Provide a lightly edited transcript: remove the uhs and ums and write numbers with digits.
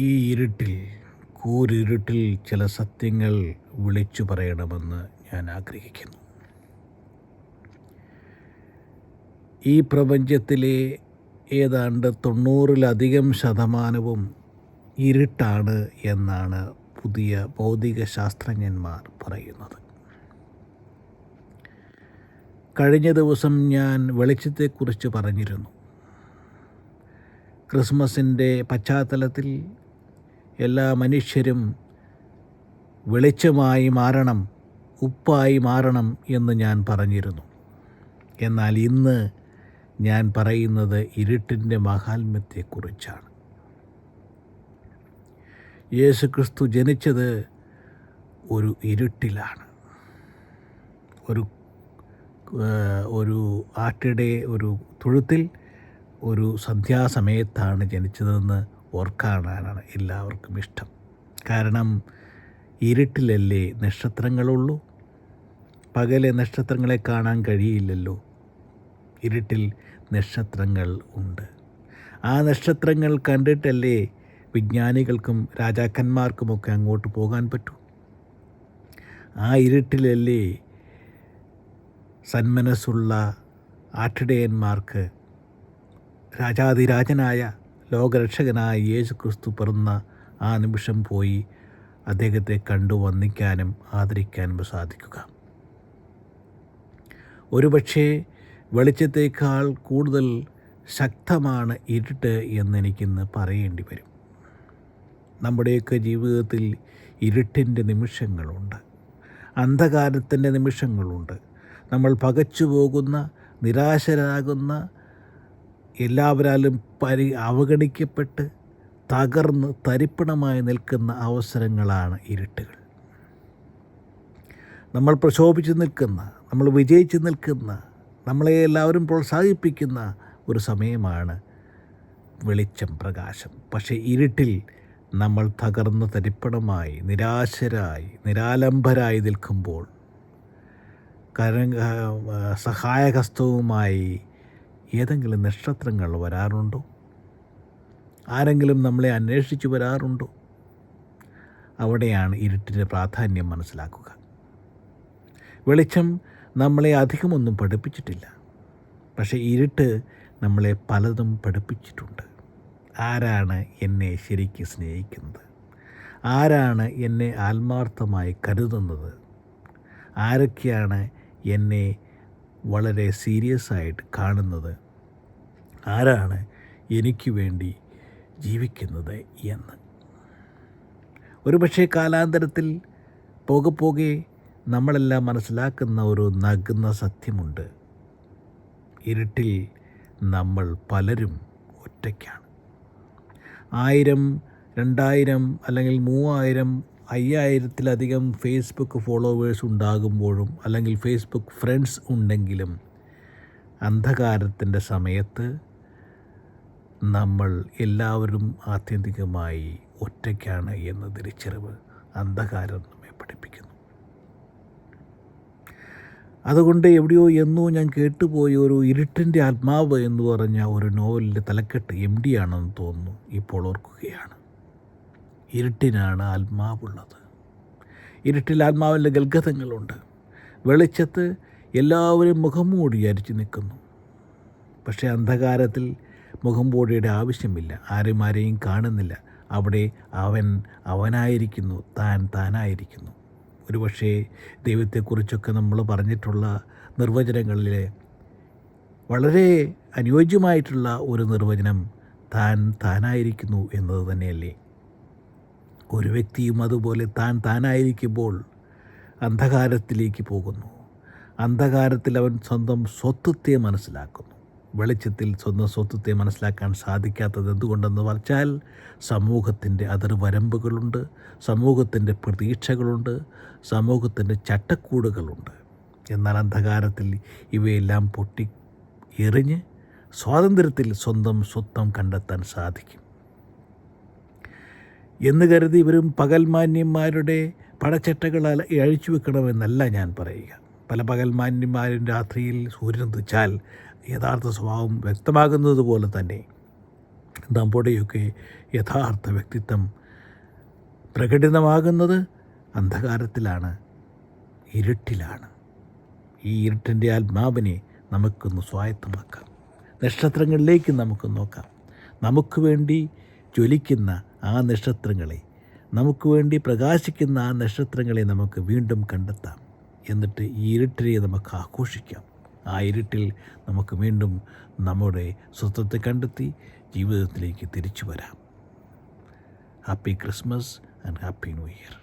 ഈ ഇരുട്ടിൽ, കൂരിരുട്ടിൽ ചില സത്യങ്ങൾ വിളിച്ചു പറയണമെന്ന് ഞാൻ ആഗ്രഹിക്കുന്നു. ഈ പ്രപഞ്ചത്തിലെ ഏതാണ്ട് 90% ഇരുട്ടാണ് എന്നാണ് പുതിയ ഭൗതിക ശാസ്ത്രജ്ഞന്മാർ പറയുന്നത്. കഴിഞ്ഞ ദിവസം ഞാൻ വെളിച്ചത്തെക്കുറിച്ച് പറഞ്ഞിരുന്നു. ക്രിസ്മസിൻ്റെ പശ്ചാത്തലത്തിൽ എല്ലാ മനുഷ്യരും വെളിച്ചമായി മാറണം, ഉപ്പായി മാറണം എന്ന് ഞാൻ പറഞ്ഞിരുന്നു. എന്നാൽ ഇന്ന് ഞാൻ പറയുന്നത് ഇരുട്ടിൻ്റെ മാഹാത്മ്യത്തെക്കുറിച്ചാണ്. യേശുക്രിസ്തു ജനിച്ചത് ഒരു ഇരുട്ടിലാണ്. ഒരു ആട്ടിടെ ഒരു തൊഴുത്തിൽ ഒരു സന്ധ്യാസമയത്താണ് ജനിച്ചതെന്ന് ഓർക്കാനാണ് എല്ലാവർക്കും ഇഷ്ടം. കാരണം ഇരുട്ടിലല്ലേ നക്ഷത്രങ്ങളുള്ളൂ. പകലെ നക്ഷത്രങ്ങളെ കാണാൻ കഴിയില്ലല്ലോ. ഇരുട്ടിൽ നക്ഷത്രങ്ങൾ ഉണ്ട്. ആ നക്ഷത്രങ്ങൾ കണ്ടിട്ടല്ലേ വിജ്ഞാനികൾക്കും രാജാക്കന്മാർക്കുമൊക്കെ അങ്ങോട്ട് പോകാൻ പറ്റൂ. ആ ഇരുട്ടിലല്ലേ സന്മനസ്സുള്ള ആട്ടിടയന്മാർക്ക് രാജാതിരാജനായ ലോകരക്ഷകനായ യേശുക്രിസ്തു പിറന്ന ആ നിമിഷം പോയി അദ്ദേഹത്തെ കണ്ടു വന്ദിക്കാനും ആദരിക്കാനും സാധിക്കുക. ഒരുപക്ഷേ വെളിച്ചത്തേക്കാൾ കൂടുതൽ ശക്തമാണ് ഇരുട്ട് എന്നെനിക്കിന്ന് പറയേണ്ടി വരും. നമ്മുടെയൊക്കെ ജീവിതത്തിൽ ഇരുട്ടിൻ്റെ നിമിഷങ്ങളുണ്ട്, അന്ധകാരത്തിൻ്റെ നിമിഷങ്ങളുണ്ട്. നമ്മൾ പകച്ചു പോകുന്ന, നിരാശരാകുന്ന, എല്ലാവരാലും അവഗണിക്കപ്പെട്ട് തകർന്ന് തരിപ്പണമായി നിൽക്കുന്ന അവസരങ്ങളാണ് ഇരുട്ടുകൾ. നമ്മൾ പ്രശോഭിച്ച് നിൽക്കുന്ന, നമ്മൾ വിജയിച്ച് നിൽക്കുന്ന, നമ്മളെ എല്ലാവരും പ്രോത്സാഹിപ്പിക്കുന്ന ഒരു സമയമാണ് വെളിച്ചം, പ്രകാശം. പക്ഷേ ഇരുട്ടിൽ നമ്മൾ തകർന്ന് തരിപ്പണമായി, നിരാശരായി, നിരാലംബരായി നിൽക്കുമ്പോൾ സഹായഹസ്തവുമായി ഏതെങ്കിലും നക്ഷത്രങ്ങൾ വരാറുണ്ടോ? ആരെങ്കിലും നമ്മളെ അന്വേഷിച്ച് വരാറുണ്ടോ? അവിടെയാണ് ഇരുട്ടിൻ്റെ പ്രാധാന്യം മനസ്സിലാക്കുക. വെളിച്ചം നമ്മളെ അധികമൊന്നും പഠിപ്പിച്ചിട്ടില്ല, പക്ഷേ ഇരുട്ട് നമ്മളെ പലതും പഠിപ്പിച്ചിട്ടുണ്ട്. ആരാണ് എന്നെ ശരിക്കും സ്നേഹിക്കുന്നത്? ആരാണ് എന്നെ ആത്മാർത്ഥമായി കരുതുന്നത്? ആരൊക്കെയാണ് എന്നെ വളരെ സീരിയസ് ആയിട്ട് കാണുന്നത്? ആരാണ് എനിക്ക് വേണ്ടി ജീവിക്കുന്നത് എന്ന് ഒരുപക്ഷെ കാലാന്തരത്തിൽ പോകെ നമ്മളെല്ലാം മനസ്സിലാക്കുന്ന ഒരു നഗ്ന സത്യമുണ്ട്. ഇരുട്ടിൽ നമ്മൾ പലരും ഒറ്റയ്ക്കാണ്. 1000, 2000 അല്ലെങ്കിൽ 3000, 5000-ത്തിലധികം ഫേസ്ബുക്ക് ഫോളോവേഴ്സ് ഉണ്ടാകുമ്പോഴും അല്ലെങ്കിൽ ഫേസ്ബുക്ക് ഫ്രണ്ട്സ് ഉണ്ടെങ്കിലും അന്ധകാരത്തിൻ്റെ സമയത്ത് നമ്മൾ എല്ലാവരും ആത്യന്തികമായി ഒറ്റയ്ക്കാണ് എന്ന തിരിച്ചറിവ് അന്ധകാരം നമ്മെ പഠിപ്പിക്കുന്നു. അതുകൊണ്ട് എവിടെയോ എന്നോ ഞാൻ കേട്ടുപോയ ഒരു ഇരുട്ടിൻ്റെ ആത്മാവ് എന്ന് പറഞ്ഞ ഒരു നോവലിൻ്റെ തലക്കെട്ട് MD ആണെന്ന് തോന്നുന്നു. ഇപ്പോൾ ഓർക്കുകയാണ്. ഇരുട്ടിനാണ് ആത്മാവുള്ളത്. ഇരുട്ടിൽ ആത്മാവിൻ്റെ ഗൽഗതങ്ങളുണ്ട്. വെളിച്ചത്ത് എല്ലാവരും മുഖംമൂടി അരിച്ചു നിൽക്കുന്നു. പക്ഷേ അന്ധകാരത്തിൽ മുഖംമൂടിയുടെ ആവശ്യമില്ല. ആരെയും കാണുന്നില്ല. അവിടെ അവനായിരിക്കുന്നു, താനായിരിക്കുന്നു. ഒരുപക്ഷേ ദൈവത്തെക്കുറിച്ചൊക്കെ നമ്മൾ പറഞ്ഞിട്ടുള്ള നിർവചനങ്ങളിലെ വളരെ അനുയോജ്യമായിട്ടുള്ള ഒരു നിർവചനം താനായിരിക്കുന്നു എന്നത് തന്നെയല്ലേ. ഒരു വ്യക്തിയും അതുപോലെ താനായിരിക്കുമ്പോൾ അന്ധകാരത്തിലേക്ക് പോകുന്നു. അന്ധകാരത്തിൽ അവൻ സ്വന്തം സ്വത്വത്തെ മനസ്സിലാക്കുന്നു. വെളിച്ചത്തിൽ സ്വന്തം സ്വത്വത്തെ മനസ്സിലാക്കാൻ സാധിക്കാത്തത് എന്തുകൊണ്ടെന്ന് വച്ചാൽ സമൂഹത്തിൻ്റെ അതിർവരമ്പുകളുണ്ട്, സമൂഹത്തിൻ്റെ പ്രതീക്ഷകളുണ്ട്, സമൂഹത്തിൻ്റെ ചട്ടക്കൂടുകളുണ്ട്. എന്നാൽ അന്ധകാരത്തിൽ ഇവയെല്ലാം പൊട്ടി എറിഞ്ഞ് സ്വാതന്ത്ര്യത്തിൽ സ്വന്തം സ്വത്വം കണ്ടെത്താൻ സാധിക്കും എന്ന് കരുതി ഇവരും പകൽമാന്യന്മാരുടെ പടച്ചട്ടകൾ അഴിച്ചു വെക്കണമെന്നല്ല ഞാൻ പറയുക. പല പകൽമാന്യന്മാരും രാത്രിയിൽ സൂര്യൻ ഉദിച്ചാൽ യഥാർത്ഥ സ്വഭാവം വ്യക്തമാകുന്നത് പോലെ തന്നെ നമ്മുടെയൊക്കെ യഥാർത്ഥ വ്യക്തിത്വം പ്രകടിതമാകുന്നത് അന്ധകാരത്തിലാണ്, ഇരുട്ടിലാണ്. ഈ ഇരുട്ടിൻ്റെ ആത്മാവിനെ നമുക്കൊന്ന് സ്വായത്തമാക്കാം. നക്ഷത്രങ്ങളിലേക്ക് നമുക്ക് നോക്കാം. നമുക്ക് വേണ്ടി ജ്വലിക്കുന്ന ആ നക്ഷത്രങ്ങളെ, നമുക്ക് വേണ്ടി പ്രകാശിക്കുന്ന ആ നക്ഷത്രങ്ങളെ നമുക്ക് വീണ്ടും കണ്ടെത്താം. എന്നിട്ട് ഈ ഇരുട്ടിനെ നമുക്ക് ആഘോഷിക്കാം. ആ ഇരുട്ടിൽ നമുക്ക് വീണ്ടും നമ്മുടെ സ്വത്വത്തെ കണ്ടെത്തി ജീവിതത്തിലേക്ക് തിരിച്ചു വരാം. Happy Christmas and happy new year.